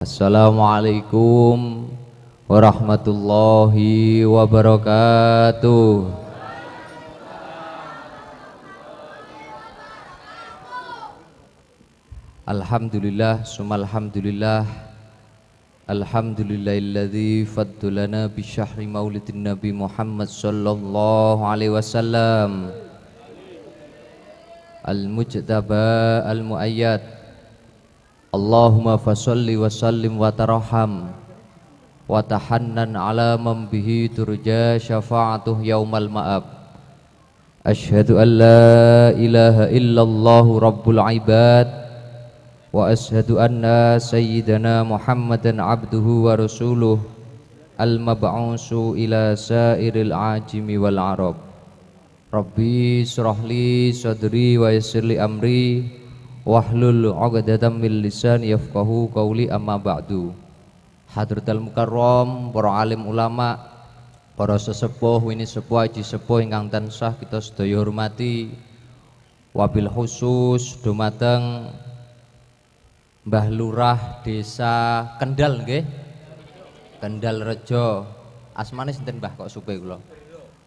Assalamualaikum warahmatullahi wabarakatuh. Alhamdulillah sumalhamdulillah. Alhamdulillahilladzi faddalana bi syahri maulidin Nabi Muhammad sallallahu alaihi wasallam. Al-mujtaba al-muayyad. Allahumma fasalli wa sallim wa taraham wa tahannan ala man bihi turja syafa'atuh yaumal ma'ab. Ashhadu an la ilaha illallah rabbul ibad wa ashhadu anna sayyidana Muhammadan abduhu wa rasuluh al-mab'usu ila sairil ajimi wal arab. Rabbi syrahli sadri wa yassirli amri wahlul 'uqdatam min lisani yafqahu qawli, amma ba'du. Hadratul mukarram, para alim ulama, para sesepuh ini sepuh haji sepuh ingkang tansah kita sedaya hormati, wabil khusus dumateng Mbah Lurah Desa Kendal nggih. Kendal Rejo. Asmane sinten Mbah kok supe kula?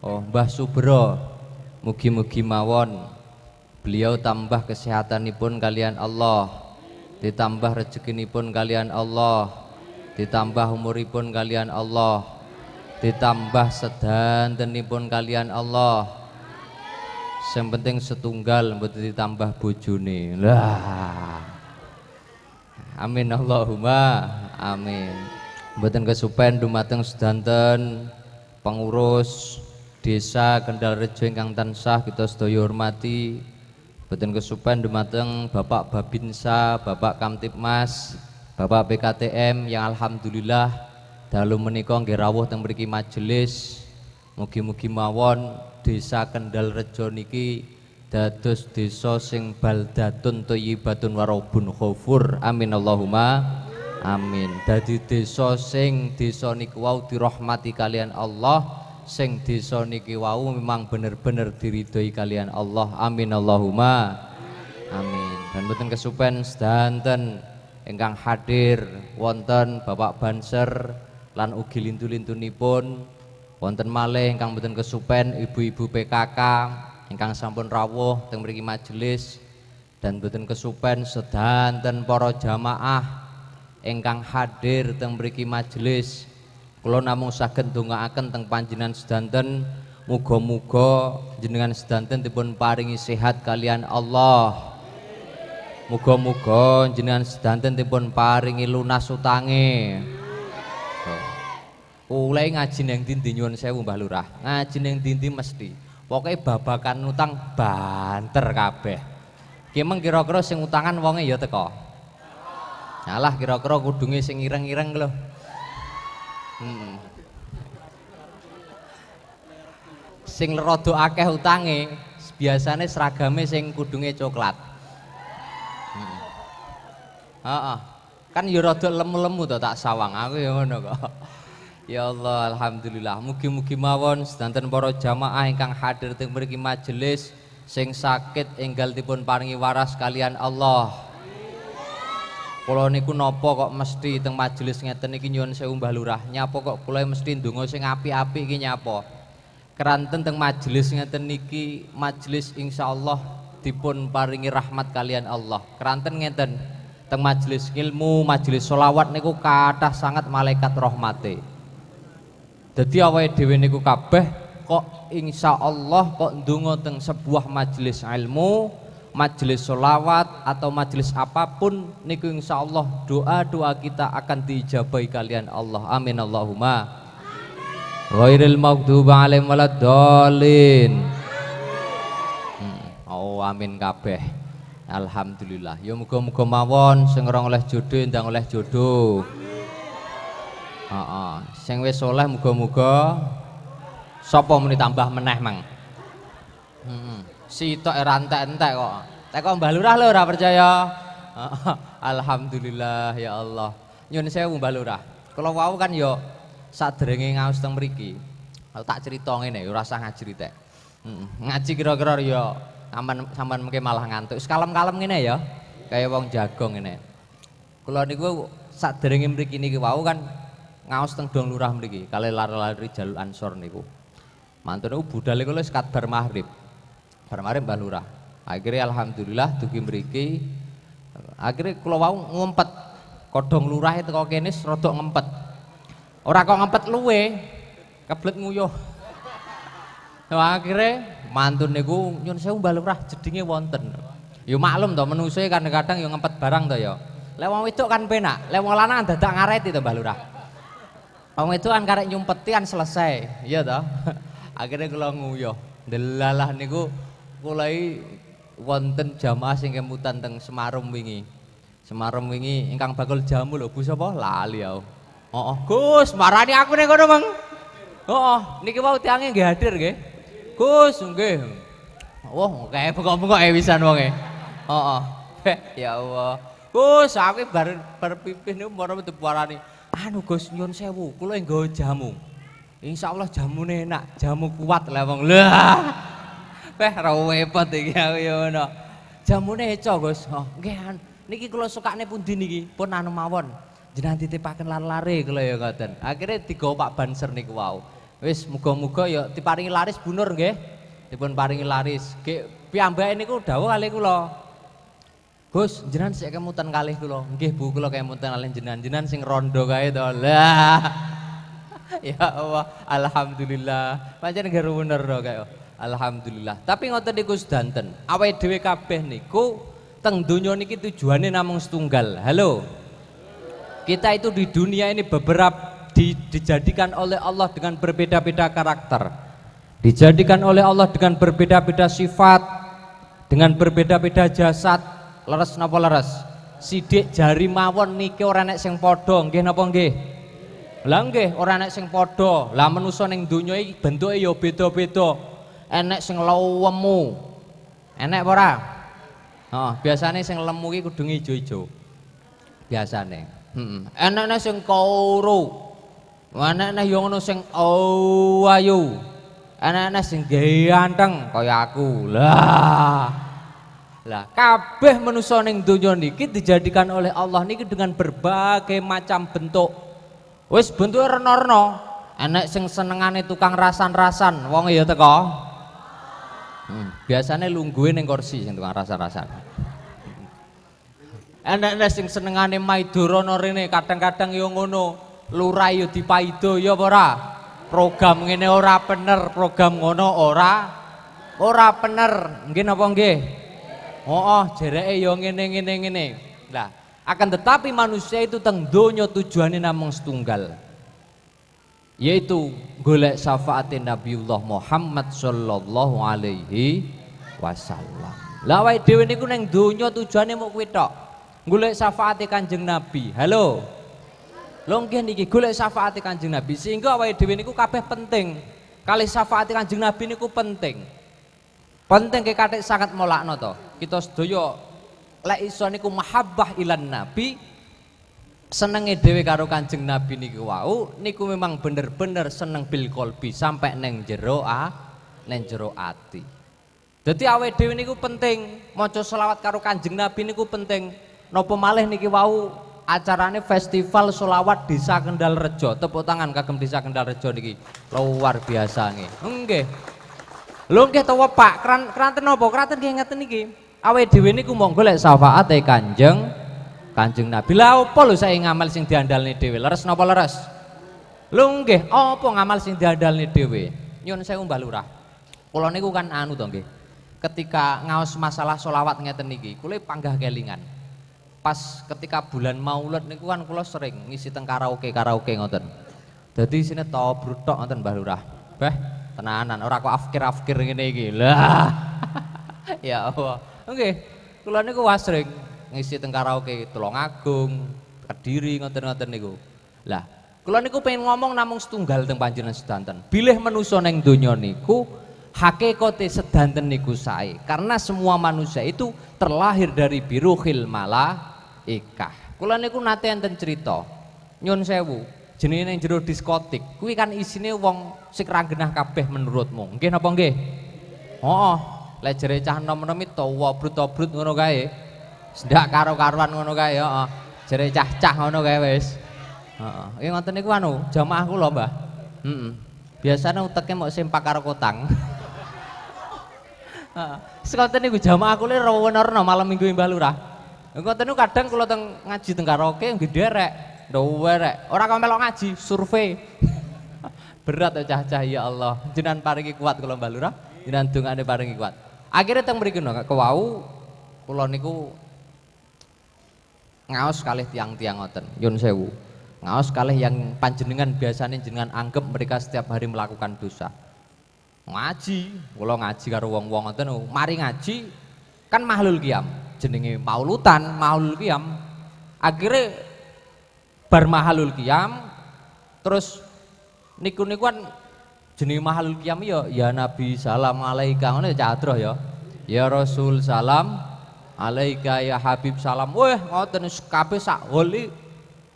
Oh, Mbah Subro. Mugi-mugi mawon beliau tambah kesehatanipun kalian Allah, ditambah rezekinipun kalian Allah, ditambah umuripun kalian Allah, ditambah sedantenipun kalian Allah. Yang penting setunggal mboten ditambah bojone. Lah. Amin Allahumma amin. Mboten kesupen dumateng sedanten pengurus Desa Kendal Rejo ingkang tansah kita sedaya hormati. Boten kesupen dumateng Bapak Babinsa, Bapak Kamtibmas, Bapak PKTM yang alhamdulillah dalu menika nggih rawuh teng mriki majelis. Mugi-mugi mawon Desa Kendal Rejo niki dados desa sing baldatun thayyibatun warabun ghafur. Amin Allahumma amin. Dadi desa sing desa niku wau dirahmati kalian Allah, sing desa niki wau memang bener-bener diridhoi kalian Allah. Amin Allahumma amin. Dan boten kesupen sedanten ingkang hadir wonten Bapak Banser lan ugi lintu-lintunipun, wonten malih ingkang boten kesupen ibu-ibu PKK ingkang sampun rawuh teng mriki majelis, dan boten kesupen sedanten para jamaah ingkang hadir teng mriki majelis. Kula namung saged ndongaaken teng panjenengan sedanten, muga-muga jenengan sedanten dipun paringi sehat kalian Allah. Muga-muga jenengan sedanten dipun paringi lunas utange. Mulai ngaji nang ndi nyuwun sewu Mbah Lurah. Ngaji nang ndi mesti. Pokoke babakan utang banter kabeh. Ki meng kira-kira sing utangan wonge ya teko. Alah kira-kira kudunge sing ireng-ireng lho. Sing rada akeh utange biasane seragame sing kudunge coklat. Heeh. Kan ya rada lemu-lemu to tak sawang aku ya ngono kok. Ya Allah, alhamdulillah. Mugi-mugi mawon sedanten para jamaah ingkang hadir teng mriki majelis sing sakit enggal dipun paringi waras kalian Allah. Kula niku napa kok mesti teng majelis ngeten iki nyuwun sewu Mbah Lurah, nyapa kok kula mesti ndonga sing apik-apik iki nyapa. Keranten teng majelis ngeten niki majelis insyaallah dipun paringi rahmat kalian Allah. Keranten ngeten teng majelis ilmu, majelis sholawat niku kathah sangat malaikat rahmate. Dadi awake dhewe niku kabeh kok insyaallah kok ndonga teng sebuah majelis ilmu, majelis sholawat atau majelis apapun niku insyaallah doa-doa kita akan diijabahi kalian Allah. Amin Allahumma ghairil maghdubi alaihim waladdallin. Oh amin kabeh. Alhamdulillah. Ya muga-muga mawon sing ora oleh jodoh ndang oleh jodoh. Heeh, sing wis saleh muga-muga sapa muni tambah meneh mang. Sitok era entek-entek kok. Teko Mbah Lurah lho ora percaya. Alhamdulillah ya Allah. Nyun sewu Mbah Lurah. Kula wau kan ya sadurunge ngaos teng mriki. Tak crita ngene ora usah ngajritek. Ngaji kira-kira ya sampean mungkin malah ngantuk. Kalem-kalem ngene ya. Kaya wong jagong ngene. Kula niku Saderenge mriki niki wau kan ngaos teng Dong Lurah mriki kali lari-lari jalur Ansor niku. Mantune budal iku wis bar maghrib. Bar maghrib Mbah Lurah. Akhirnya alhamdulillah dugi mriki. Akhirnya kula wau ngumpet. Kodong lurah itu kok kene rodok ngempet. Ora kok ngempet luwe, keblet nguyuh. Akhirnya mantun niku nyun sewu Mbah Lurah jedinge wonten. Ya maklum to menungso kadang-kadang ya ngempet barang to ya. Lek wong wedok kan penak, lek wong lanang dadak ngareti to Mbah Lurah. Wong wedok kan karek nyumpeti kan selesai, iya to. Akhirnya kula nguyuh. Delalah niku kula wonten jamaah sing kemutan teng Semarang wingi. Semarang wingi ingkang bakul jamu lho, Bu sapa? Lali aku. Heeh, Gus, marani aku ning kono, Mang. Heeh, niki wau tiange nggih hadir nggih. Gus, nggih. Wah, kae bengok-bengok wisan wonge. Heeh. Ya Allah. Gus, aku bar pipih niku mara dipuarani. Anu Gus, nyun sewu, kula nggawa jamu. Insyaallah jamune enak, jamu kuat lah wong. Lah. Ra repot iki aku ya ngono. Jamune eco, Gus. Oh, nggih. Niki kula sukane pundi niki? Pun anu mawon. Jenengan titipaken lare kula ya ngoten. Akhire digawa Pak Banser niku wau. Wis muga-muga ya diparingi laris bunur nggih. Dipun paringi laris. Nggih piyambake niku dawuh kalih kula. Gus, jenengan sik kemutan kalih kula. Nggih Bu, kula kemutan kalih jenengan sing rondo kae to. Lah. Ya Allah, alhamdulillah. Pancen nggih bener to kae. Alhamdulillah. Tapi ngoten niku sedanten. Awake dhewe kabeh niku teng donya niki tujuannya namung setunggal. Halo. Kita itu di dunia ini dijadikan oleh Allah dengan berbeda-beda karakter. Dijadikan oleh Allah dengan berbeda-beda sifat, dengan berbeda-beda jasad. Leres napa leres? Sidik jari mawon niki ora nek sing padha, nggih napa nggih? Lah nggih, ora nek sing padha. Lah manusa ning donya iki bentuke ya beda-beda. Enek sing lemu. Enek apa ora? Biasane sing lemu ki kudu ijo-ijo. Biasane. Enekne sing koro. Enekne ya ngono sing ayu. Enekne sing ganteng kaya aku. Lah kabeh manusa ning donya niki dijadikan oleh Allah niki dengan berbagai macam bentuk. Wis bentuke rena-rena. Enek sing senengane tukang rasan-rasan, wong ya teko. Biasanya lungguhe ning kursi sing tukang rasa-rasan. Enek sing senengane maidorono rene, kadang-kadang ya ngono. Lurah ya dipaido ya apa ora? Program ngene ora bener, program ngono ora bener. Nggih napa nggih? Heeh, jereke ya ngene. Lah, akan tetapi manusia itu teng donya tujuane namung setunggal. Yaitu golek syafaatin Nabiullah Muhammad sallallahu alaihi wasallam. Lah awake dhewe niku ning donya tujuane mung kuwi tok. Golek syafaate Kanjeng Nabi. Halo. Lho nggih niki golek syafaate Kanjeng Nabi sehingga awake dhewe niku kabeh penting. Kalih syafaate Kanjeng Nabi niku penting. Penting ke kathik sangat molakno to. Kita sedaya lek iso niku mahabbah ilan Nabi. Senenge dhewe karo Kanjeng Nabi niku wau niku memang bener-bener seneng bil qalbi sampai neng jero ati. Dadi awake dhewe niku penting maca selawat karo Kanjeng Nabi niku penting. Napa malih niki wau acarane festival selawat Desa Kendal Rejo. Tepuk tangan kagem Desa Kendal Rejo niki. Luar biasa nggih. Nggih. Lho nggih to Pak, kranten napa? Kranten nggih ngeten niki. Awake dhewe niku monggo lek syafaate Kanjeng Nabi. Lah apa lho saya ngamal sing diandalne dhewe? Leres napa leres? Lho nggih, apa ngamal sing diandalne dhewe? Nyun sewu Mbah Lurah. Kula niku kan anu to nggih. Ketika ngaos masalah selawat ngeten niki, kula panggah kelingan. Pas ketika bulan Maulid niku kan kula sering ngisi teng karaoke ngoten. Dadi sine tobrut tok ngoten Mbah Lurah. Beh, tenanan ora kok afkir-afkir ngene iki. Lah. Ya Allah. Nggih, kula niku wasring ngisi teng karaoke Tulungagung, Kediri ngoten-ngoten niku. Lah, kula niku pengen ngomong namung setunggal teng panjenengan sedanten. Bilih manusa ning donya niku hakikate sedanten niku sae. Karena semua manusia itu terlahir dari biruhil malaikah. Kula niku nate enten cerita. Nyun sewu, jenenge ning jero diskotik. Kuwi kan isine wong sing ra genah kabeh menurutmu. Nggih napa nggih? Heeh. Lek jere cah nom-nom itu tobrut ngono kae. Ndak karo-karuan ngono kae, heeh. Jere cah-cah ngono kae wis. Heeh. Iki ngoten niku anu, jamaah kula, Mbah. Heeh. Biasane uteke mok sempak karo kotang. Heeh. Sekonten niku jamaah kula rewen-rewen malam Minggu Mbah Lurah. Ngoten niku kadang kula teng ngaji teng karaoke nggih derek, nderek. Ora kok melok ngaji, survei. Berat ya cah-cah ya Allah. Jenengan paringi kuat kula Mbah Lurah, jenengan dongane paringi kuat. Akhirnya teng mriki kewau kula niku ngaos kalih tiang-tiang ngoten. Nyun sewu. Ngaos kalih yang panjenengan biasanya jenengan anggap mereka setiap hari melakukan dosa. Ngaji, kula ngaji karo wong-wong ngoten. Mari ngaji kan mahlul qiyam. Jenenge maulutan, mahlul qiyam. Akhirnya bar mahlul qiyam terus niku kan jenenge mahlul qiyam ya Nabi salam alaika ngono ya cadroh ya. Ya Rasul salam alaika ya Habib salam. Weh ngoten kabeh sak holi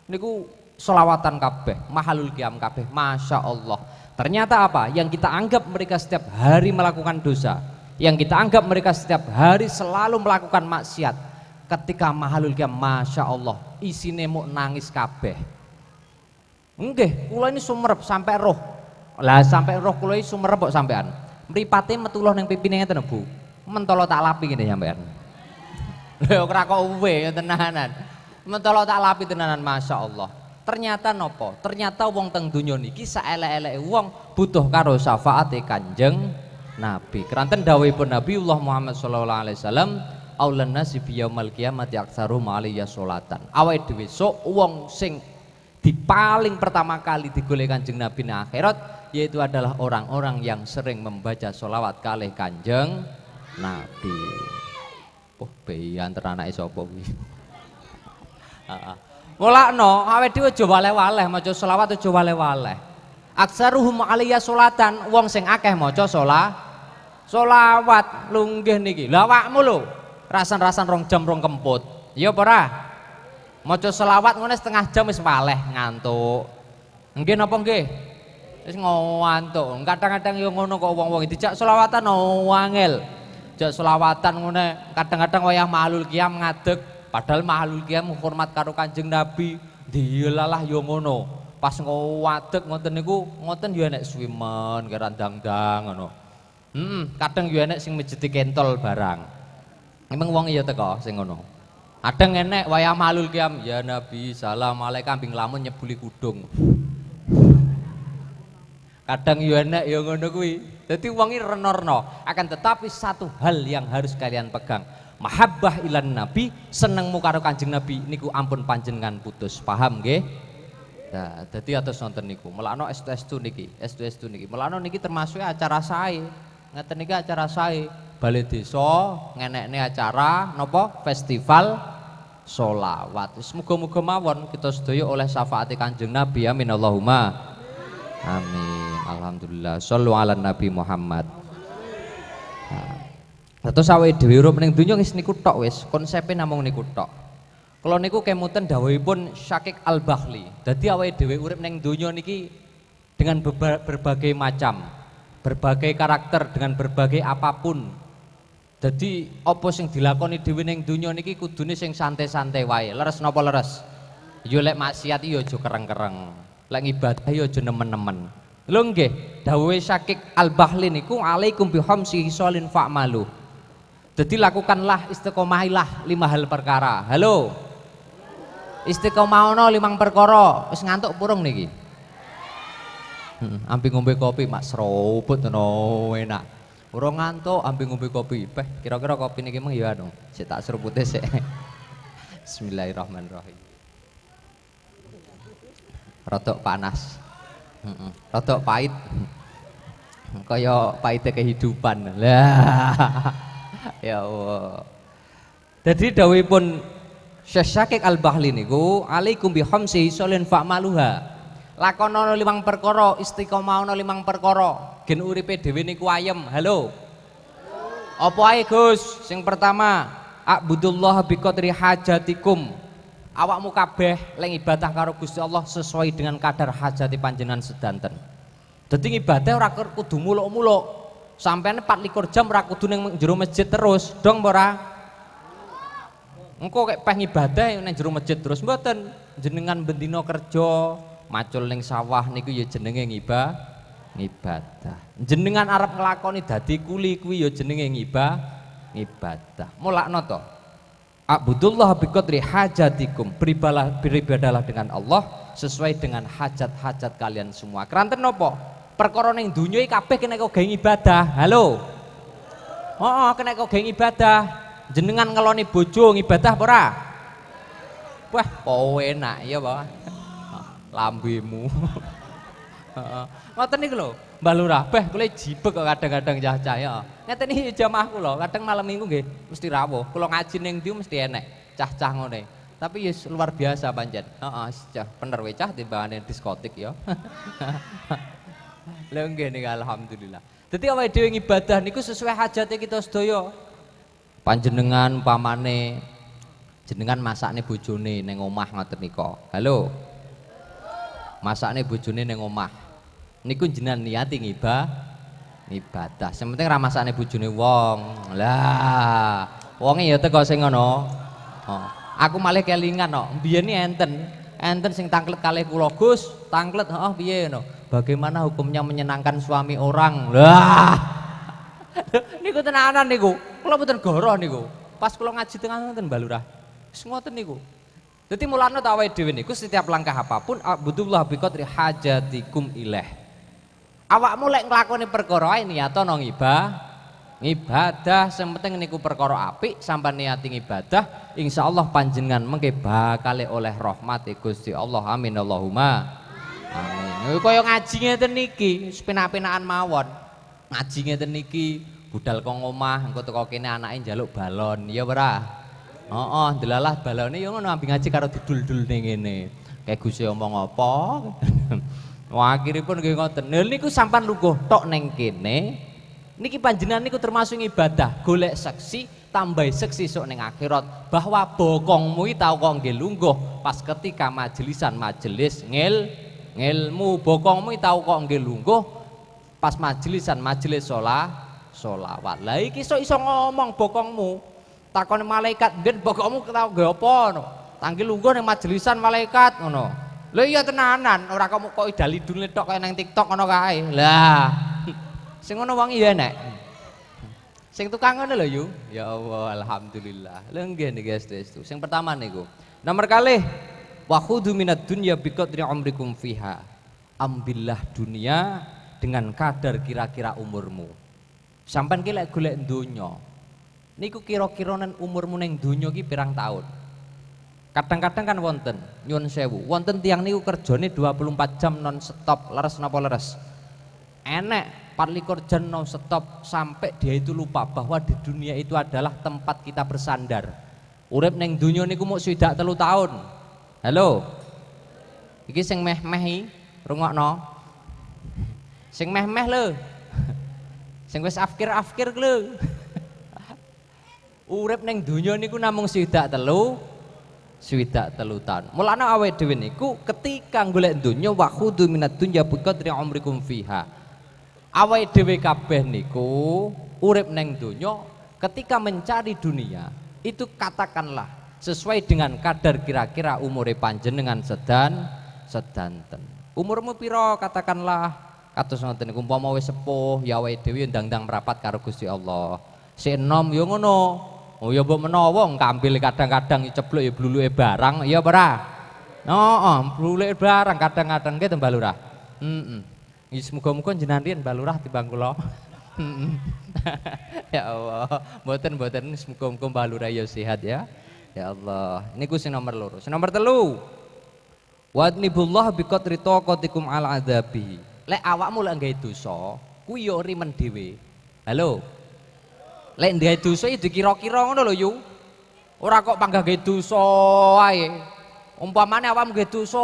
niku selawatan kabeh, mahlul qiyam kabeh. Masya Allah. Ternyata apa? Yang kita anggap mereka setiap hari melakukan dosa, yang kita anggap mereka setiap hari selalu melakukan maksiat, ketika mahlul qiyam Masya Allah isine muk nangis kabeh. Nggih, kula ini sumerep sampai roh. Lah sampai roh kula iki sumerep kok sampean. Mripate metuloh ning pipine ngeten Bu. Mentolo tak lapi ngene sampean. Lha ora kok uwe tenanan. Mentolo tak lapi tenanan Masya Allah. Ternyata nopo? Ternyata wong teng donya niki saelek-eleke wong butuh karo syafaate Kanjeng Nabi. Keranten dawuhipun Nabiullah Muhammad sallallahu alaihi wasallam, aulan nasi fi yaumil qiyamati aktsaru ma'aliya sholatan. Awake dhewe sok wong sing di paling pertama kali digoleh Kanjeng Nabi di akhirat yaitu adalah orang-orang yang sering membaca sholawat kalih Kanjeng Nabi. Oh beyan teranake sapa kuwi? Mulakno awake dhewe aja waleh-waleh maca sholawat aja waleh-waleh. Aksaruhum alaiya sholatan, wong sing akeh maca sholawat lunggih niki. Lah awakmu lho rasan-rasan 2 jam 2 kemput. Ya apa ora? Maca selawat ngene setengah jam wis waleh ngantuk. Nggih napa nggih? Wis ngantuk. Kadang-kadang yo ngono kok wong-wong dijak selawatan wangel. Jak selawatan ngene kadang-kadang wayah mahlul qiyam ngadeg padahal mahlul qiyam hormat karo Kanjeng Nabi. Dilalah yo ngono. Pas ngadeg ngoten niku ngoten yo enek swimen kerandang-dang ngono. Kadang yo enek sing mejeti kentol barang. Emang wong iya teko sing ngono. Ada ngenek wayah mahlul qiyam ya Nabi salam alaika kambing lamun nyebuli kudung. Kadang yo enek yo ngono kuwi. Dadi wong iki reno-reno. Akan tetapi satu hal yang harus kalian pegang. Mahabbah ilan Nabi, senengmu karo Kanjeng Nabi niku ampun panjenengan putus. Paham nggih? Nah, dadi atus nonton niku. Melakno estu-estu niki, estu-estu niki. Melakno niki termasuk acara sae. Ngeten niki acara sae. Balai desa ngenekne acara napa festival sholawat. Muga-muga mawon kita sedaya oleh syafaate Kanjeng Nabi. Amin Allahumma amin. Alhamdulillah. Shallu ala Nabi Muhammad. Terus awake dhewe urip ning donya wis niku tok wis, konsepe namung niku tok. Kula niku kemuten dawuhipun Syakik Al-Bakhli. Dadi awake dhewe urip ning donya niki dengan berbagai macam, berbagai karakter, dengan berbagai apapun. Jadi apa sing dilakoni dhewe ning donya niki kudune sing santai-santai wae. Leres napa leres? Ya lek maksiat ya aja kereng-kereng. Lek ibadah ya aja nemen-nemen. Lho nggih, dawuhe Syakik Al-Bakhli niku alaikum bihamsi hisalin fa'malu. Jadi lakukanlah istiqomahilah 5 hal perkara. Halo. Istiqomahono 5 perkara. Wis ngantuk purung niki. Ambil ngombe kopi mak serobot no enak. Urung ngantuk ambil ngombe kopi. Kira-kira kopi niki meng ya anu. Sik tak serupute sik. Bismillahirrahmanirrahim. Rodok panas. Rodok pahit. Kaya pahite kehidupan. Lah. Ya Allah. Jadi dawuhipun Syekh Al-Bakhli niku alaikum bihamsi hisalin fa'maluha. Lakonono 5 perkara, istiqomahono 5 perkara. Gen uripe dhewe niku ayem. Halo. Apa ae Gus? Sing pertama, a'budullah biqadri hajatikum. Awakmu kabeh leng ibadah karo Gusti Allah sesuai dengan kadar hajati panjenengan sedanten. Dadi ibadah ora kudu muluk-muluk. Sampeyan 24 jam ora kudu ning jero masjid terus, dong ora? Engko kayak peh ngibadah nang jero masjid terus mboten. Jenengan bendina kerja, macul ning sawah niku ya jenenge ngibadah. Jenengan arep nglakoni dadi kuli kuwi ya jenenge ngibadah. Mulakno to. Abudullah biqadri hajatikum, beribadalah dengan Allah sesuai dengan hajat-hajat kalian semua. Keranten napa? Perkara ning donya iki kabeh kena kok gawe ibadah. Halo. Kena kok gawe ibadah. Jenengan ngeloni bojo ngibadah apa ora? Wah, kowe enak ya, Pak. Lambemu. Ngoten niku lho, Mbah Lurah, beh kula jibek kok kadang-kadang cah-cah ya. Ngeten iki jamaah kula, kadang malam minggu nggih mesti rawuh. Kula ngaji ning ndi mesti enek cah-cah ngene. Tapi ya luar biasa pancen. Heeh, bener we cah timbangane diskotik ya. Lha nggih niki alhamdulillah. Dadi awake dhewe ngibadah niku sesuai hajate kita sedaya. Panjenengan pamane jenengan masakne bojone ning omah ngoten nika. Halo. Masakne bojone ning omah. Niku jenengan niati ngibadah. Sing penting ra masakne bojone wong. Lah, wonge ya teko sing ngono. Aku malih kelingan kok. Mbiyen enten sing tanglet kalih kula Gus, tanglet piye ngono. Bagaimana hukumnya menyenangkan suami orang? Lah. Niku tenanan niku. Kula mboten goroh niku. Pas kula ngaji tengah ngoten Mbah Lurah. Wis ngoten niku. Dadi mulane ta awake dhewe niku setiap langkah apapun abudullah biqadri hajatikum ilaih. Awakmu lek nglakoni perkara ae niatono ngibadah, sing penting niku perkara apik sampean niati ngibadah, insyaallah panjenengan mengke bakal oleh rahmat Gusti Allah. Amin Allahumma amin. Kaya ngaji ngeten niki, wis penak-penakan mawon. Ngaji ngeten niki budal kok omah engko teko kene anake njaluk balon, ya ora? Delalah balone ya ngono ambi ngaji karo didul-dul ning ngene. Kayak Gusti omong apa? Wah, akhiripun nggih ngoten. Lha niku sampean lungguh tok ning kene. Niki panjenengan niku termasuk ibadah, golek seksi, tambahi seksi sok ning akhirat bahwa bokongmu iki tau kok nggih lungguh pas ketika majelis ngilmu. Bokongmu iki tau kok nggih lungguh pas majelis sholawat. Lah iki iso ngomong bokongmu. Takone malaikat, "Mben bokongmu tau nggih apa?" ngono. Tanggil lungguh ning majelisan malaikat ngono. Lha iya tenanan, ora kok idal-idul tok kaya nang TikTok ngono kae. Lah, sing ngono wong iya enek. Sing tukang ngono lho yu. Ya Allah, alhamdulillah. Lha nggih niki Guys. Sing pertama niku. Nomor kalih, wa khudhu minad dunya biqadri umrikum fiha. Ambillah dunia dengan kadar kira-kira umurmu. Sampeyan ki lek golek donya. Niku kira-kira nen umurmu ning donya ki pirang taun? Kadang-kadang kan wonten, nyuwun sewu, wonten tiang niku kerjane 24 jam non stop, leres napa leres? Enek 24 jam non stop sampai dia itu lupa bahwa di dunia itu adalah tempat kita bersandar. Urip ning dunia niku mung 3 tahun. Halo. Iki sing meh-meh iki, rungokno. Sing meh-meh lho. Sing wis afkir-afkir lho. Urip ning dunia niku namung 3 tahun. Mulane awake dhewe niku ketika golek donya wa khudhu minad dunya biqadri umrikum fiha. Awake dhewe kabeh niku urip ning donya, ketika mencari dunia itu katakanlah sesuai dengan kadar kira-kira umure panjenengan sedanten. Umurmu pira katakanlah kados ngoten niku umpama wis sepuh ya awake dhewe ndang-ndang merapat karo Gusti Allah. Sik enom ya ngono. Oh ya mbok menawa ngambil kadang-kadang ceblok ya bluluke barang ya ora. Bluluke barang kadang-kadang nggih Mbah Lurah. Heeh. Muga-muga jenengan riyen Mbah Lurah timbang kula. Ya Allah, mboten muga-muga Mbah Lurah ya sehat ya. Ya Allah. Niku sing nomor 2. Sing nomor 3. Wadnibullah biqadri taqatikum al adzabi. Lek awakmu lek nggawe dosa, kuwi ya rimen dhewe. Halo. Lek ndek dosa iki dikira-kira ngono lho yu. Ora kok panggah gawe dosa ae. Umpamane awakmu gawe dosa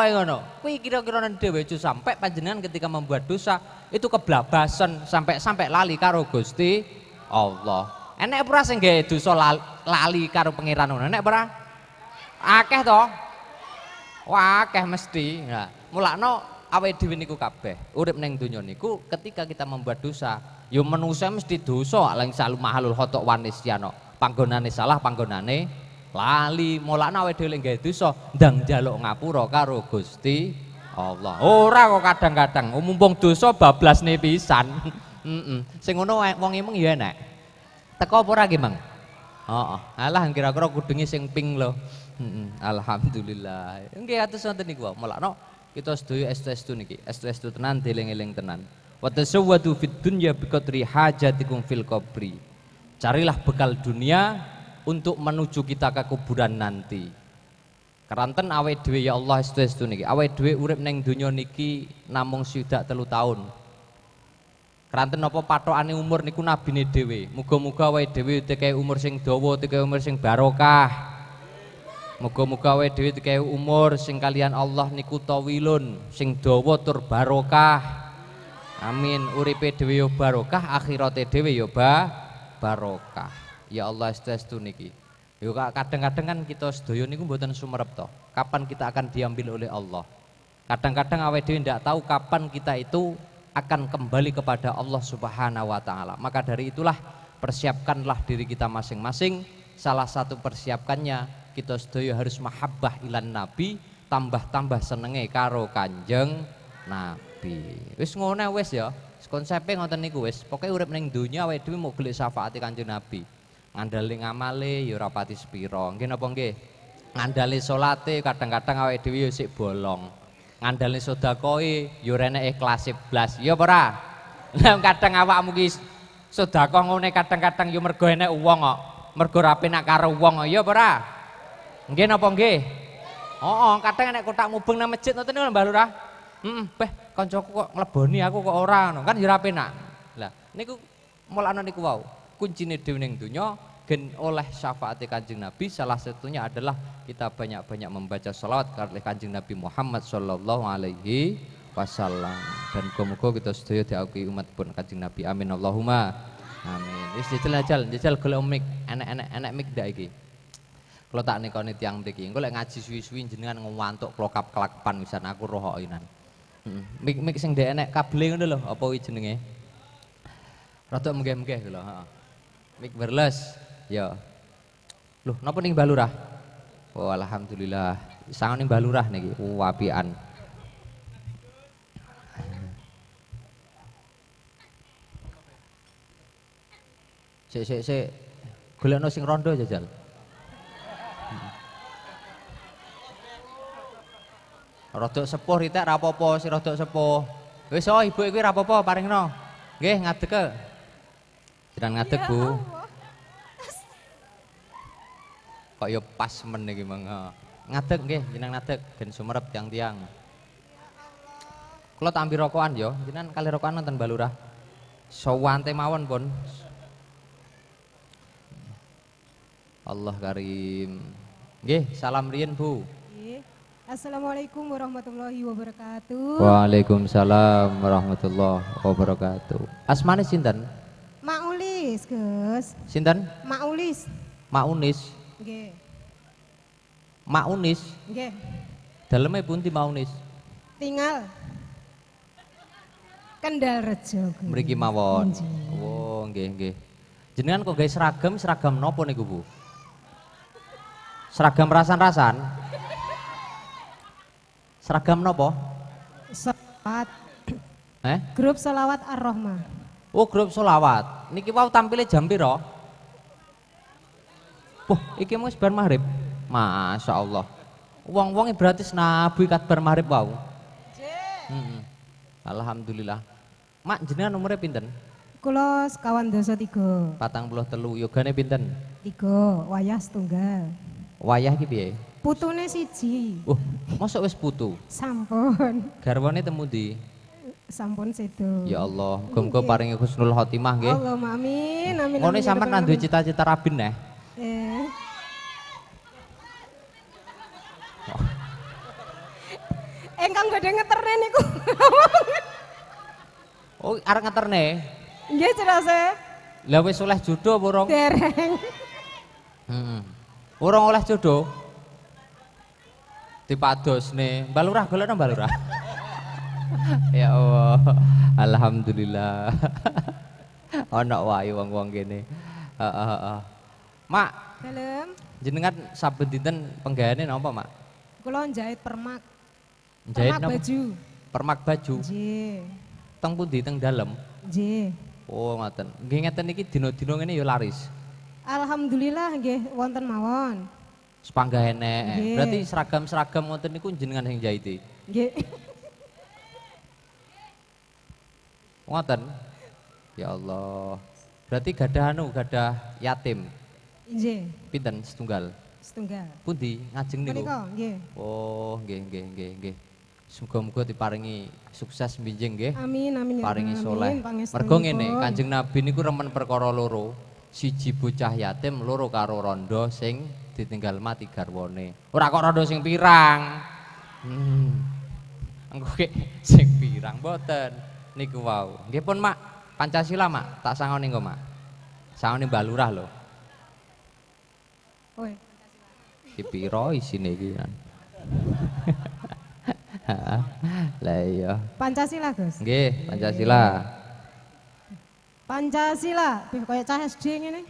ae ngono. Kuwi kira-kira nang dhewe sampai panjenengan ketika membuat dosa itu keblabasan sampai lali karo Gusti Allah. Enek ora sing gawe dosa lali karo pangeran ngono? Enek ora? Akeh to? Wah, akeh mesti. Nah, mulakno awake dhewe niku kabeh urip ning donya niku ketika kita membuat dosa ya manusia mesti dosa lan salu mahalul khotok wanis yano panggonane salah panggonane lali mulane awake dhewe lek gawe dosa ndang njaluk ngapura karo Gusti Allah. Ora kok kadang-kadang mumpung dosa bablasne pisan. Sing ngono wong emeng ya enek. Teko apa ora ki, Mang? Heeh. Alah kira-kira kudunge sing ping lho. Alhamdulillah. Nggih atus wonten niku. Mulane kita sedaya estu-estu niki, estu-estu tenan dieling-eling tenan. Wa tasawwadu fid dunya biqadri hajatikum fil qabri. Carilah bekal dunia untuk menuju kita ke kuburan nanti. Keranten awake dhewe ya Allah estu-estu niki. Awake dhewe urip ning donya niki namung swidak 3 tahun. Keranten apa pathokane umur niku nabine dhewe. Muga-muga awake dhewe dikehi umur sing dawa, dikehi umur sing barokah. Muga-muga awake dhewe dikehi umur sing kalian Allah niku tawilun, sing dawa tur barokah. Amin. Uripe dhewe yo barokah, akhirate dhewe yo barokah. Ya Allah estu-estu niki. Yo kadang-kadang kan kita sedaya niku mboten sumerep to. Kapan kita akan diambil oleh Allah? Kadang-kadang awake dhewe ndak tahu kapan kita itu akan kembali kepada Allah Subhanahu wa taala. Maka dari itulah persiapkanlah diri kita masing-masing. Salah satu persiapkannya kita sedaya harus mahabbah ilan nabi, tambah-tambah senenge karo Kanjeng Nabi. Wis ngono wis ya. Konsepe ngoten niku wis. Pokoke urip ning donya awake dhewe mau golek syafaate Kanjeng Nabi. Ngandali ngamale ya ora pati sepira. Nggih napa nggih? Ngandali salate kadang-kadang awake dhewe ya sik bolong. Ngandali sedekahe ya ora enek ikhlas blas. Ya apa ora? Lah kadang awakmu ki sedekah ngene kadang-kadang ya mergo enek wong kok. Mergo ra penak karo wong kok. Ya apa ora? Nggih napa nggih? Heeh, kadang enek kotak mubeng nang masjid ngoten niku Mbah Lurah. Beh kancaku kok ngleboni aku kok ora ngono. Kan ya ora penak. Lah niku mulane niku wau. Kuncine dhewe ning donya gen oleh syafaat Kanjeng Nabi, salah satunya adalah kita banyak-banyak membaca sholawat karena Kanjeng Nabi Muhammad sallallahu alaihi wasallam. Dan muga-muga kita sedaya diakui umat pun Kanjeng Nabi. Amin Allahumma amin. Wis jajal golek mik, enek mik ndak iki. Kalau tak nekoni tiyang mriki, engko lek ngaji suwi-suwi jenengan ngantuk klokap-klakepan wisan aku roh inan. Mik sing ndek enek kabele ngono lho, apa kuwi jenenge? Rada menggeh-menggeh lho, heeh. Mik wireless, ya. Loh, napa ning Mbah Lurah? Oh, alhamdulillah. Sangane Mbah Lurah niki, apian. Sik. Golekno sing rondo jajal. Rodok sepuh ritek ra apa-apa, sing rodok sepuh. Wis oh ibu iki ra apa-apa, paringno. Nggih, ngadeg ke. Jenengan ngadeg, Bu. Kok ya pas men iki Mang. Ngadeg nggih, jenengan ngadeg gen sumerep tiang-tiang. Kula tak ambil rokokan ya, jenengan kali rokokan nonton Mbah Lurah. Sawante mawon pun. Allah karim. Nggih, salam riyen Bu. Assalamualaikum warahmatullahi wabarakatuh. Waalaikumsalam warahmatullahi wabarakatuh. Asmane sinten? Mak Ulis, Gus. Sinten? Mak Ulis. Mak Unis. Nggih. Mak Unis. Nggih. Daleme pundi Mak Unis? Tinggal Kendal Rejo. Mriki mawon. Oh, nggih. Jenengan kok gawe seragam napa niku, Bu? Seragam rasan-rasan? Seragam napa? Selawat. Grup Selawat Ar-Rahmah. Oh, grup selawat. Niki wau tampile jam pira? Wah, iki wis bar maghrib. Masyaallah. Wong-wonge berarti nabi kat bar maghrib wau. Alhamdulillah. Mak jenengan umure pinten? Kula sekawan dosa 3. 43. Yogane pinten? 3, wayah setunggal. Wayah iki piye? Putune 1. Mosok wis putu? Sampun. Garwane temu ndi? Sampun sedo. Ya Allah, muga-muga paringi husnul khotimah nggih. Allahumma amin. Amin. Ngene sampean duwe cita-cita rabin neh. Engkang badhe ngeterne niku. Oh, arep ngeterne. Nggih, cerase. Lah wis oleh jodoh apa urung? Dereng. Urung oleh jodoh. Dipadosne. Mbah Lurah golekno Mbah Lurah. Ya Allah. Alhamdulillah. Ana wae wong-wong kene. Heeh. Mak, Dalem. Jenengan saben dinten penggaweane napa, Mak? Kula njahit permak. Jahit Permak napa? baju. Permak baju. Nggih. Teng pundi teng dalem? Nggih. Oh, ngoten. Nggih ngeten iki dina-dina ngene ya laris. Alhamdulillah nggih wonten mawon. Sepangga enek. Nggih. Berarti seragam-seragam ngoten niku jenengan sing jahiti. Nggih. Ngoten. Ya Allah. Berarti gadah gadah yatim. Nggih. Pinten setunggal? Setunggal. Pundi ngajeng niku? Menika nggih. Oh, nggih. Muga-muga diparingi sukses mbinjing nggih. Amin amin ya. Paringi Amin, soleh. pangestunipun. Mergo ngene, Kanjeng Nabi niku remen perkara loro. Siji bocah yatim, loro karo rondo sing ditinggal mati garwane. Ora kok rondo sing pirang. Engko sing pirang mboten. Niku wau. Nggih pun Mak, Pancasila Mak, tak sangoni engko Mak. Sangoni Mbah Lurah lho. Oi. Iki piro isine iki kan. Lah iya. Pancasila, Gus. Nggih, Pancasila. Pancasila, kaya cah SD ngene.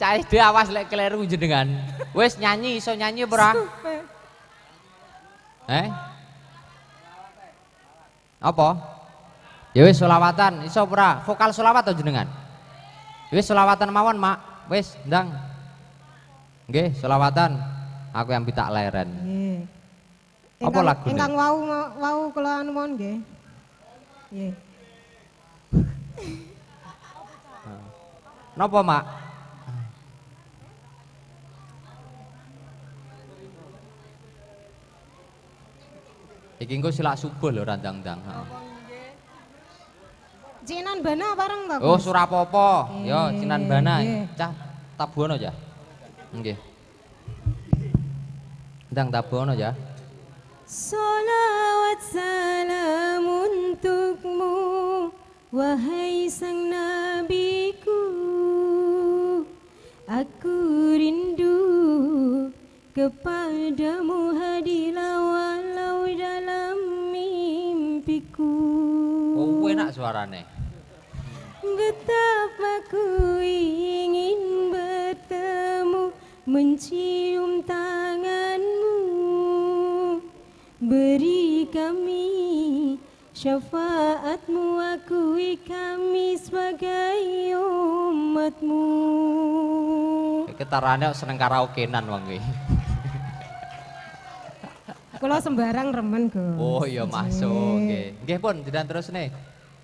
Cah SD awas lek kleru jenengan. Wis nyanyi iso nyanyi apa ora? Apa? Ya wis selawatan, iso apa ora? Vokal selawat to jenengan? Wis selawatan mawon, Mak. Wis, ndang. Nggih, selawatan. Aku yang pitak leren. Nggih. Apa lagune? Ingkang wau kula anu mawon nggih. Nggih. Napa, Mak? Iki engko silak subuh lho randang-ndang. Cinan bana bareng to, Gus? Oh, Surapopo. Yo, Cinan Bana. Nggih. Cah tabuhono ya. Nggih. Ndang tabuhono ya. Salawat salam untukmu, wahai sang nabiku. Aku rindu kepadamu, hadirlah walau dalam mimpiku. Oh, enak suarane. Betapa ku ingin bertemu, mencium tanganmu. Beri kami syafaatmu, akui kami sebagai umatmu. Ketarane seneng karaokean wong iki. Kula sembarang remen, Gus. Oh iya masuk nggih. Nggih pun didan terusne.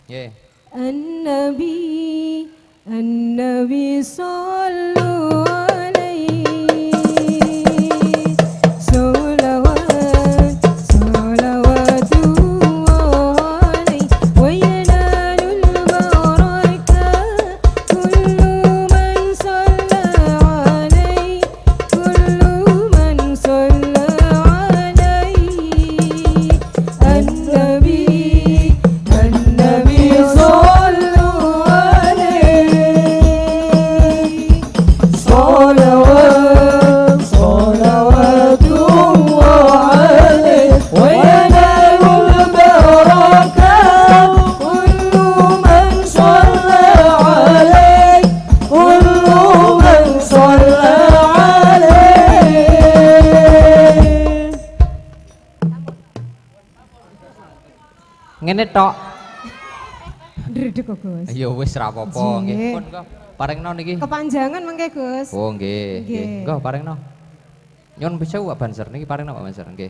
Nggih. An-Nabi sallu alaihi salawat salawatullah alaihi wa yanalul barakah kullu man shalla alaihi kullu man shalla alaihi An-Nabi sallu alaihi salawat salawatullah alaihi wa yanalul barakah kullu man shalla alaihi kullu man shalla alaihi. Ngene tok. Ndredeg kok, Gus. Ya wis ra apa-apa nggih. Nggih. Pun kok parengno niki. Kepanjangan mengke, Gus. Oh nggih, nggih. Nggih. Engko parengno. Nyuwun bisa Pak Banser niki parengno Pak Banser nggih.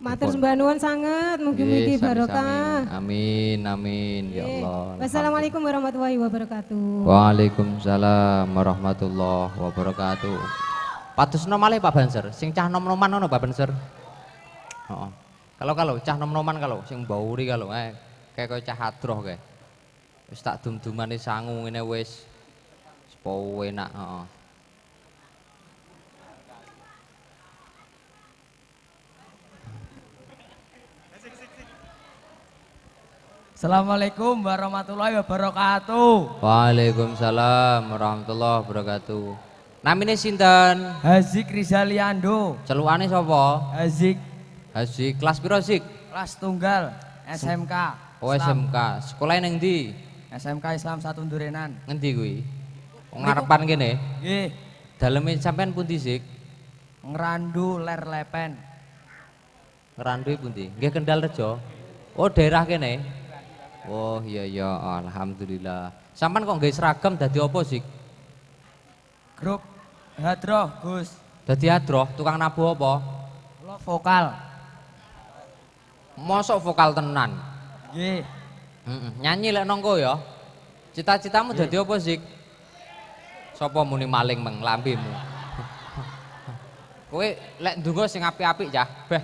Matur sembah nuwun sanget, mugi-mugi Nggih, sami-sami. barokah. Amin, amin ya Nggih. Allah. Wassalamualaikum warahmatullahi wabarakatuh. Waalaikumsalam warahmatullahi wabarakatuh. Patusno malih Pak Banser, sing cah nom-noman ngono Pak Banser. Heeh. Kalau cah nom-noman kalau sing bauri kalau kayak koyo cah hadroh kae. Wis tak dum-dumane sangu ngene wis sepo enak, heeh. Assalamualaikum warahmatullahi wabarakatuh. Waalaikumsalam warahmatullahi wabarakatuh. Namine sinten? Hazik Rizaliando. Celukane sapa? Hazik Haji kelas piro Zik? kelas tunggal SMK. Oh SMK. Sekolah ning ndi? SMK Islam 1 Durenan. Ngendi kuwi? Wong ngarepan kene. Nggih, Daleme sampean pundi sik? Ngrandu Ler Lepen. Ngerandu pundi? Nggih Kendal Rejo. Oh, daerah kene. Oh, iya iya, alhamdulillah. Sampean kok nggawe seragam dadi apa sik? Grup Hadroh, Gus. Dadi adroh, tukang nabuh apa? Kula vokal. Mosok vokal tenan. Nggih. Nyanyi lek nongko ya. Cita-citamu dadi apa sik? Sapa muni maling meng lambemu? Kowe lek ndonga sing apik-apik cah. Beh.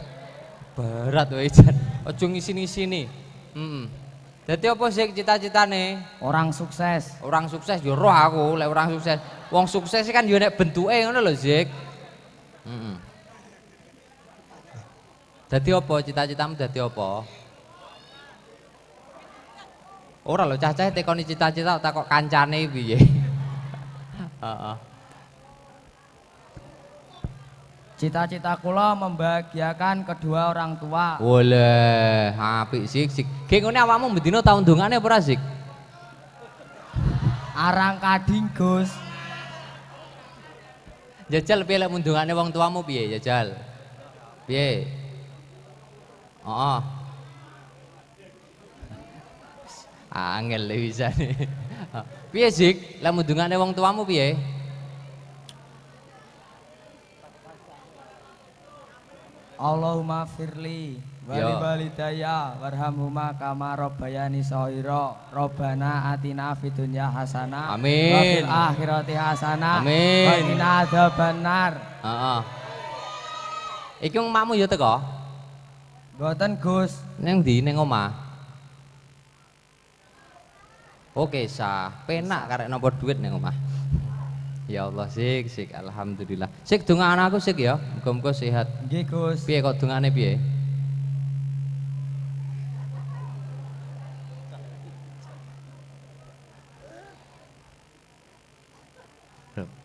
Berat wae jan. Aja ngisi-ngisini. Dadi apa sik cita-citane? Orang sukses. Orang sukses yo roh aku lek orang sukses. Wong sukses kan yo nek bentuke ngono lho, Zik. Dadi apa cita-citamu dadi apa? Ora lho cah-cah tekoni cita-cita tak kok kancane piye. Heeh. Cita-cita kula membahagiakan kedua orang tua. Boleh, apik sik. Ki ngene awakmu bendina tau ndongane apa ora sik? Arang kading, Gus. Jajal piye lek mundungane wong tuamu piye, Jajal? Piye? Heeh. Angel le wisane. Piye sik? Lek mundungane wong tuamu piye? Allahumma firli wali walidayya warhamhuma kama rabbayani shaghira. Rabbana atina fid dunya hasanah Amin. wa fil akhirati hasanah Amin. wa qina adzabannar. Heeh. Iki wong makmu ya teko? Mboten, Gus. Ning ndi ning omah? Oke, sah. Penak karek nopo duit ning omah. Ya Allah sik alhamdulillah. Sik donga anakku sik ya, muga-muga sehat. Nggih, Gus. Piye kok dongane piye?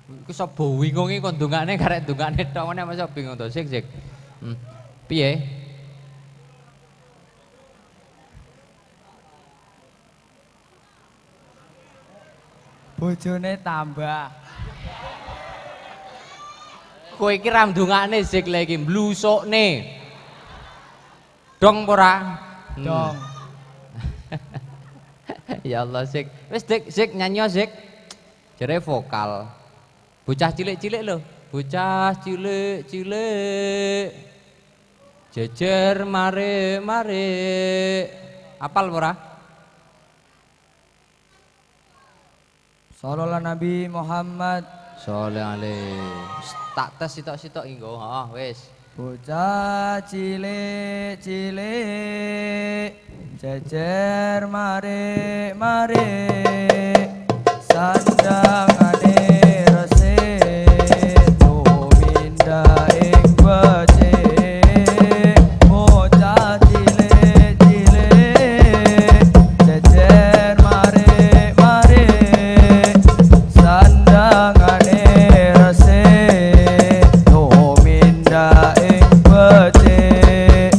Iku sapa bingungi kok dongane karek dongane tok ngene masa bingung to sik. Piye? Bojone tambah. Kowe iki ra ndongane sik lek iki mblusukne. Dong ora? Dong. Ya Allah sik. Wis Dik, sik nyanyi sik. Jare vokal. Bocah cilik-cilik lho. Bocah cilik-cilik. Jejer mare-mare. Apal ora? Sallallahu Nabi Muhammad. Sholeh alaihi. Tak tes sitok-sitok engko. Heeh, wis. Bocah cilik-cilik jejer mare-mare sandangane resik tumindak ing becik. Bocah cilik-cilik jejer mare-mare sandangane resik tumindak becik.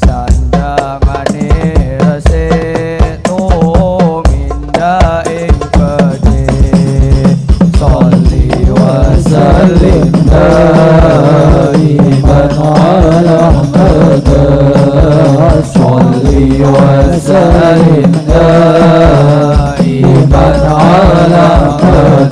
Sandangane resik tumindak ing becik. Sholli wa sallim daiman ala Muhammad. Sholli wa sallim daiman ala Muhammad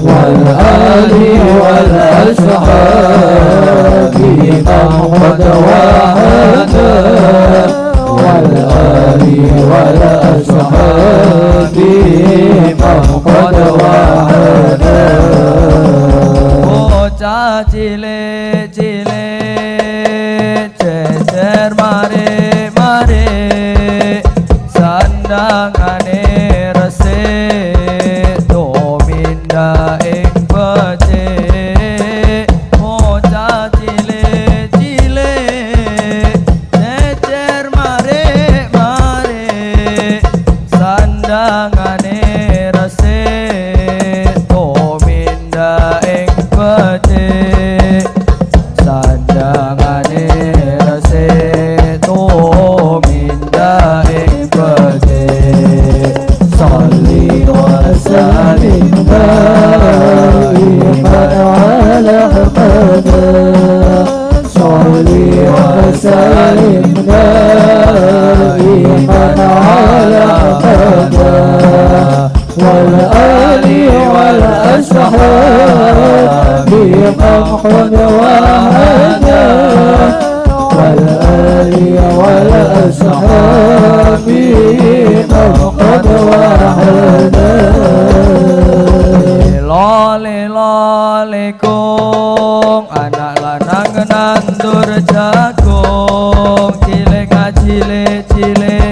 wal ali wal ashabi man qad wahada wal ali wal ashabi man qad wahada. Bocah cilik-cilik jejer mare-mare sandangane resik tumindak ing becik. Bocah cilik-cilik jejer mare-mare sandangane resik tumindak ing becik. Sandangane وسلم دائما على أبدا والآل والأصحاب محمد وهدى والآل والأصحاب محمد وهدى lole kong anak lanang nandur jagung cilik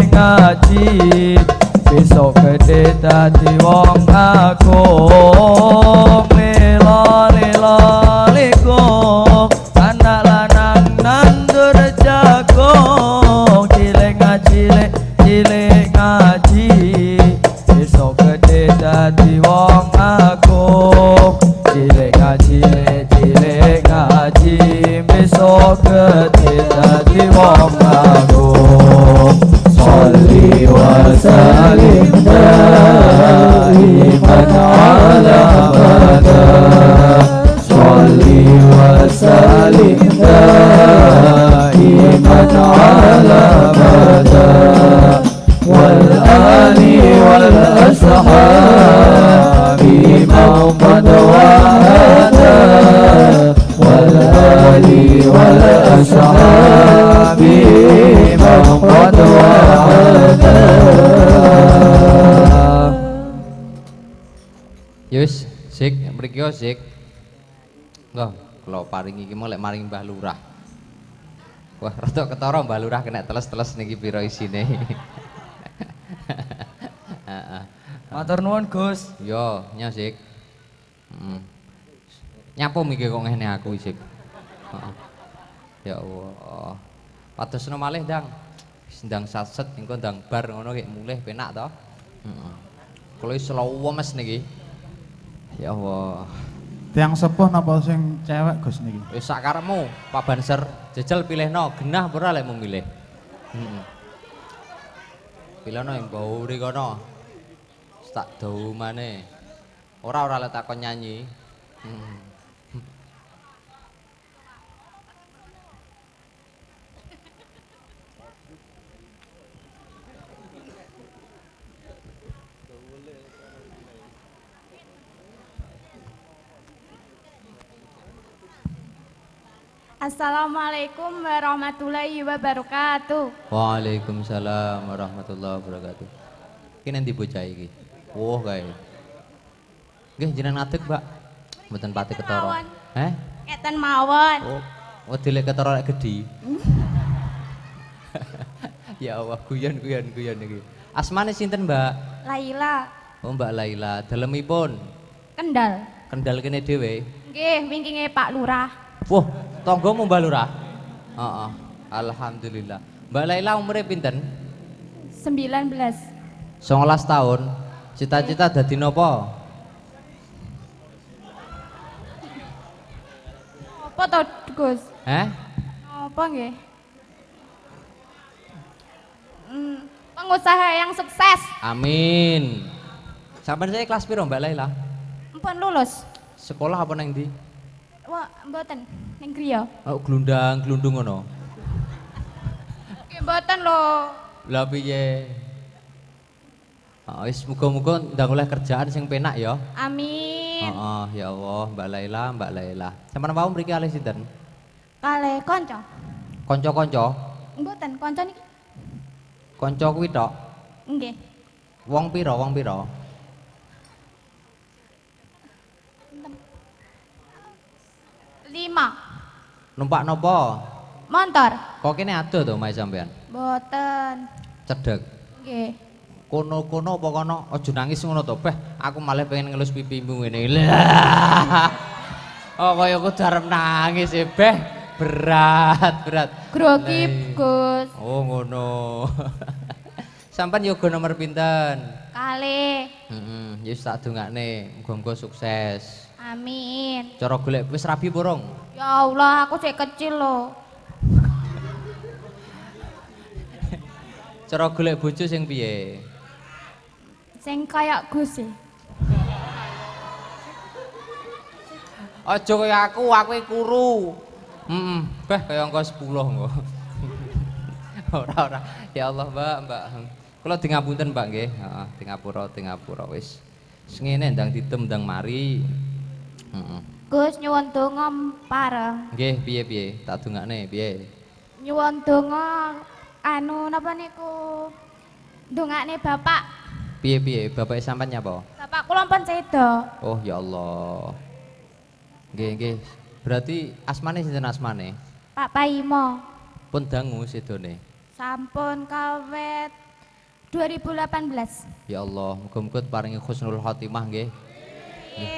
ngaji besok gede dadi wong agung lole kong anak lanang nandur jagung cilik ngaji besok gede dadi wong agung cilik ngaji besok gede dadi wong agung sholli wa sallim daiman ala abada sholli wa sallim daiman ala abada wal ali wal ashabi Muhammad wahada wal ali wal ashabi Muhammad wahada. Yus, sik, mriki yo sik. Loh, kalau paring iki mau lek maring Mbah Lurah. Wah, rada ketara Mbah Lurah kena teles-teles niki pira isine. Matur nuwun Gus. Yo, nyasik. Nyapu iki kok ngene aku isik. Ya Allah. Padosno malih ndang. Wis ndang saset engko ndang bar ngono kek mulih penak to. Heeh. Kulo wis lemes niki. Ya Allah. Tiang sepuh napa sing cewek Gus niki? Wis sak karepmu, Pak Banser. Jejal pilihno genah apa ora lek mau milih. Heeh. Pilihno yang bau rikono. Tak dau maneh. Ora lek takon nyanyi. Assalamualaikum warahmatullahi wabarakatuh. Waalaikumsalam warahmatullahi wabarakatuh. Iki nanti bocah iki. Woh kae. Nggih jenengan adeg, Mbak. Mboten pati ketara. Ngeten mawon. Oh, wedile ketara lek gedhi. Ya Allah, guyon iki. Asmane sinten, Mbak? Laila. Oh, Mbak Laila. Dalemipun Kendal. Kendal kene dhewe. Nggih, wingkinge Pak Lurah. Wah, tanggamu Mbak Lurah? Heeh. Alhamdulillah. Mbak Laila umure pinten? 19. 19 tahun. Cita-cita dadi napa? Apa to, Gus? Apa nggih? Pengusaha yang sukses. Amin. Sampeyan saya kelas piro Mbak Laila? Mpun lulus. Sekolah apa nang ndi? Wah, mboten ning griya. Oh, glundung ngono. Nggih mboten lho. Lah piye? Wis muga-muga ndang oleh kerjaan sing penak ya. Amin. Heeh, ya Allah, Mbak Laila. Sampeyan wau mriki kalih sinten? Kalih kanca. Kanca-kanca? Mboten, kanca niki. Kanca kuwi tok. Nggih. Wong pira? 5. Numpak napa? Motor. Kok kene adoh to mae sampean? Mboten. Cedhek. Nggih. Kono-kono apa kono? Aja nangis ngono to, Beh. Aku malah pengen ngelus pipimu ngene. Lah. Oh, kaya aku arep nangis ya, Beh. Berat. Grogi, Gus. Oh, ngono. Sampeyan yoga nomor pinten? Kalih. Ya wis tak dongakne, muga-muga sukses. Amin. Cara golek wis rabi burung? Ya Allah, aku sik kecil loh. Cara golek bojo sing piye? Sing kayak Gus sih. Aja kaya aku kuru. Beh kaya angka 10 engko. Ora. Ya Allah, Mbak. Kula di ngapunten, Mbak nggih. Heeh, di ngapura wis. Ngene ndang ditem ndang mari. Heeh. Gus nyuwun donga pareng. Nggih, piye? Tak dongakne, piye? Nyuwun donga anu napa niku? Dongakne Bapak. Piye? Bapak sampean nyapa? Bapak kula pun sedo. Oh, ya Allah. Nggih. Berarti asmane sinten asmane? Pak Paimo. Pun dangu sedone. Sampun kawet 2018. Ya Allah, muga-muga paringi husnul khotimah nggih.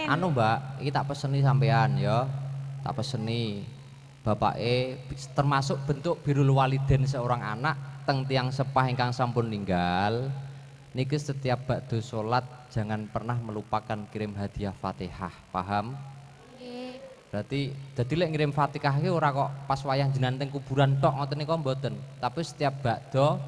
Anu Mbak, iki tak peseni sampean ya. Tak peseni bapake termasuk bentuk birrul waliden seorang anak teng tiang sepah ingkang sampun ninggal. Niki setiap bakdo salat jangan pernah melupakan kirim hadiah Fatihah. Paham? Nggih. Berarti dadi lek ngirim Fatihah iki ora kok pas wayah jenengan teng kuburan tok ngoten nika mboten. Tapi setiap bakdo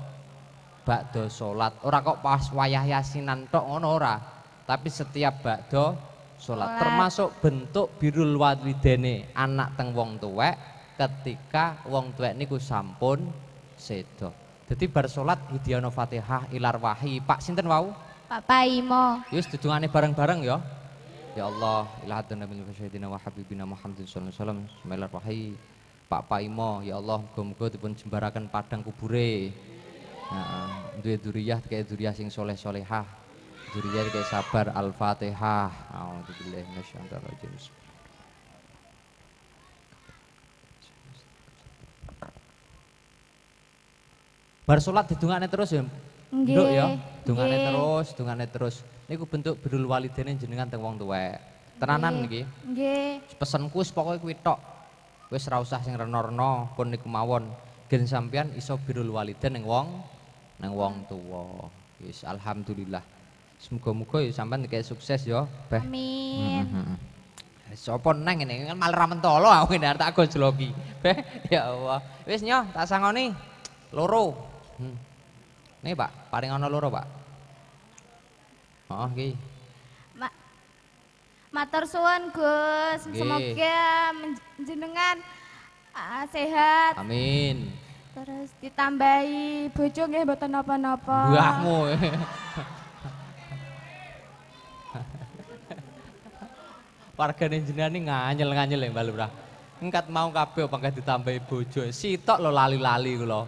salat, ora kok pas wayah yasinan tok ngono ora. Tapi setiap bakdo salat termasuk bentuk birrul walidene anak teng wong tuwek ketika wong tuwek niku sampun sedo. Dadi bar salat hidayana Fatihah ilar wahi. Pak sinten wau? Pak Paimo. Wis dudungane bareng-bareng ya. Ya Allah, ilahatun nabil fasyidina wa habibina Muhammadin sallallahu alaihi wasallam. Bismillahirrahmanirrahim. Pak Paimo, ya Allah muga-muga dipun jembaraken padang kubure. Heeh, duwe duriyah kaya duriyah sing soleh-solehah. Duriyah kaya sabar. Al-Fatihah. A'udzubillahi minasyaitonir rajim. Bar salat didongakne terus ya. Nduk ya. Dongane terus. Niku bentuk birrul walidene jenengan teng wong tuwek. Tenanan niki. Nggih. Pesenku wis pokoke kuwi tok. Wis ora usah sing rena-rena pun niku mawon. Gen sampean iso birrul waliden ning wong tuwa. Wis alhamdulillah. Semoga-moga ya sampean kaya sukses ya, Beh. Amin. Sopo neng ini kan malah ra mentolo aku ngene tak gojloki. Beh, ya Allah. Wis nyo tak sangoni loro. Nih Pak, paling ana loro Pak. Oh nggih. Matur suwun Gus, semoga jenengan sehat. Amin. Terus ditambahi bojo nggih mboten napa-napa. Buahmu. Wargane jenengan iki nganyel ya Mbak Lurah. Engkat mau kabeh apa ditambahi bojo. Sitok lho lali-lali kula.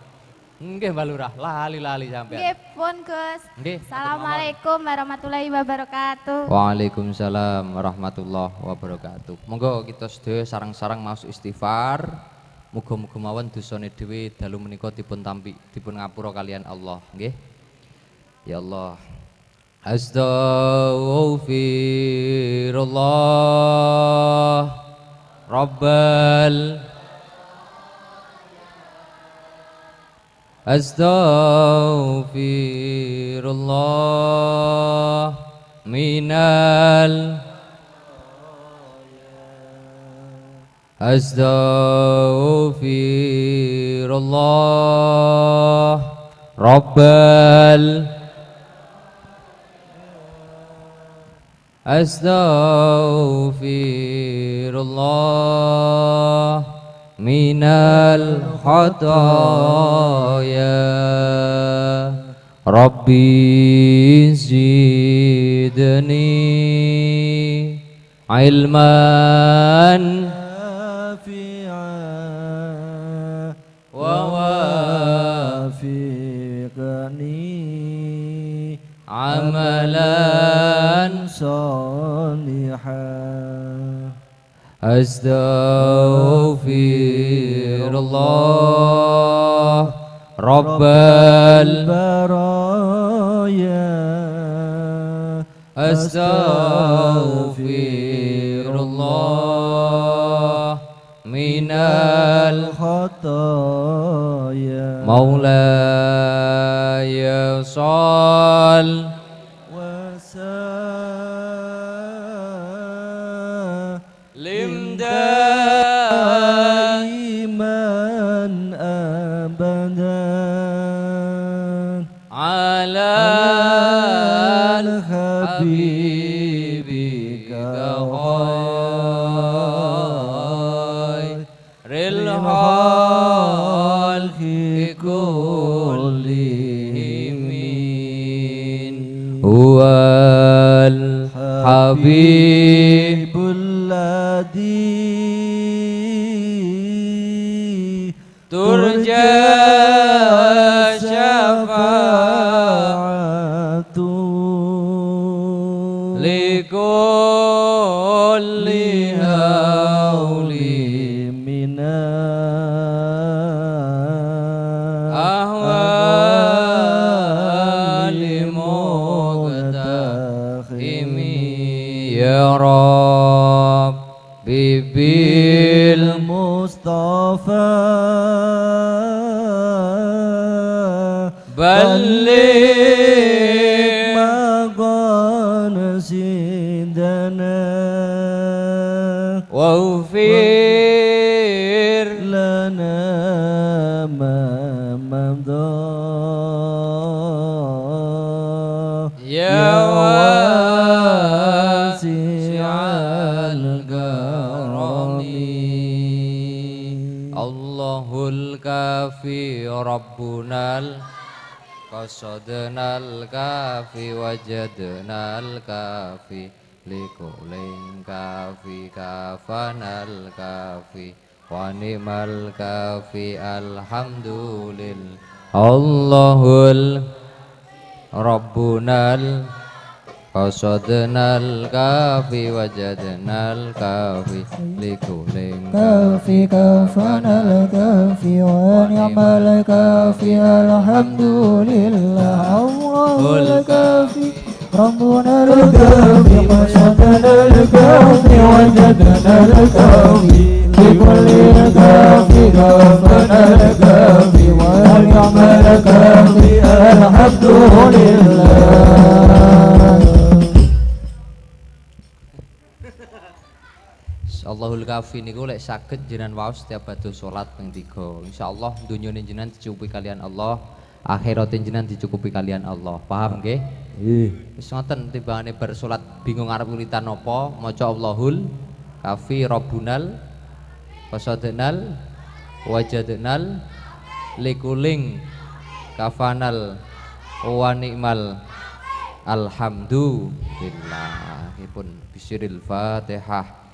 Nggih Mbak Lurah, lali-lali sampean. Nggih pun Gus. Nggih. Assalamualaikum warahmatullahi wabarakatuh. Waalaikumsalam warahmatullahi wabarakatuh. Monggo kita sedaya sarang-sarang masuk istighfar. Muga-muga mawon dosane dhewe dalu menika dipun tampi, dipun ngapura kalian Allah, nggih. Ya Allah. Astaghfirullah Rabbal Astaghfirullah minal Astaghfirullah Rabbal Astaghfirullah minal khataya Rabbi zidni ilman wa wafiqni amalan salihah Astaghfirullah Rabbal baraya Astaghfirullah minal khataya Maulaya shall lim daiman abadan ala habibika khairil khalqi huwal habibul ladzi turja syafa'atu likulli hauli ahwali muqtakhimi ya Rabbi bil Mustafa balik maqan sidana waghfir lana ma madha ya wasi'al karami Allahul kafi rabbunal qasadnal kafi wajadnal kafi likulin kafi kafanal kafi wa ni'mal kafi alhamdulillah Allahul rabbunal qasadnal kafi wajadnal kafi likulin kafi kafanal kafi wa ni'mal kafi alhamdulillah Allahul kafi rabbuna al-kafi qasadana al-kafi wajadana al-kafi likulli kafi kafana al-kafi wa ni'mal kafi alhamdulillah. Allahul kafi niku lek saged jenengan waos setiap badhe salat ping 3. Insyaallah dunyane jenengan dicukupi kalian Allah, akhiratin jenengan dicukupi kalian Allah. Paham nggih? Wis ngoten timbangane bar salat bingung arep wiritan apa, maca Allahul kafi rabbunal qasadnal wajadnal likuling kafanal wa ni'mal alhamdulillah. Ipun bisiril Fatihah.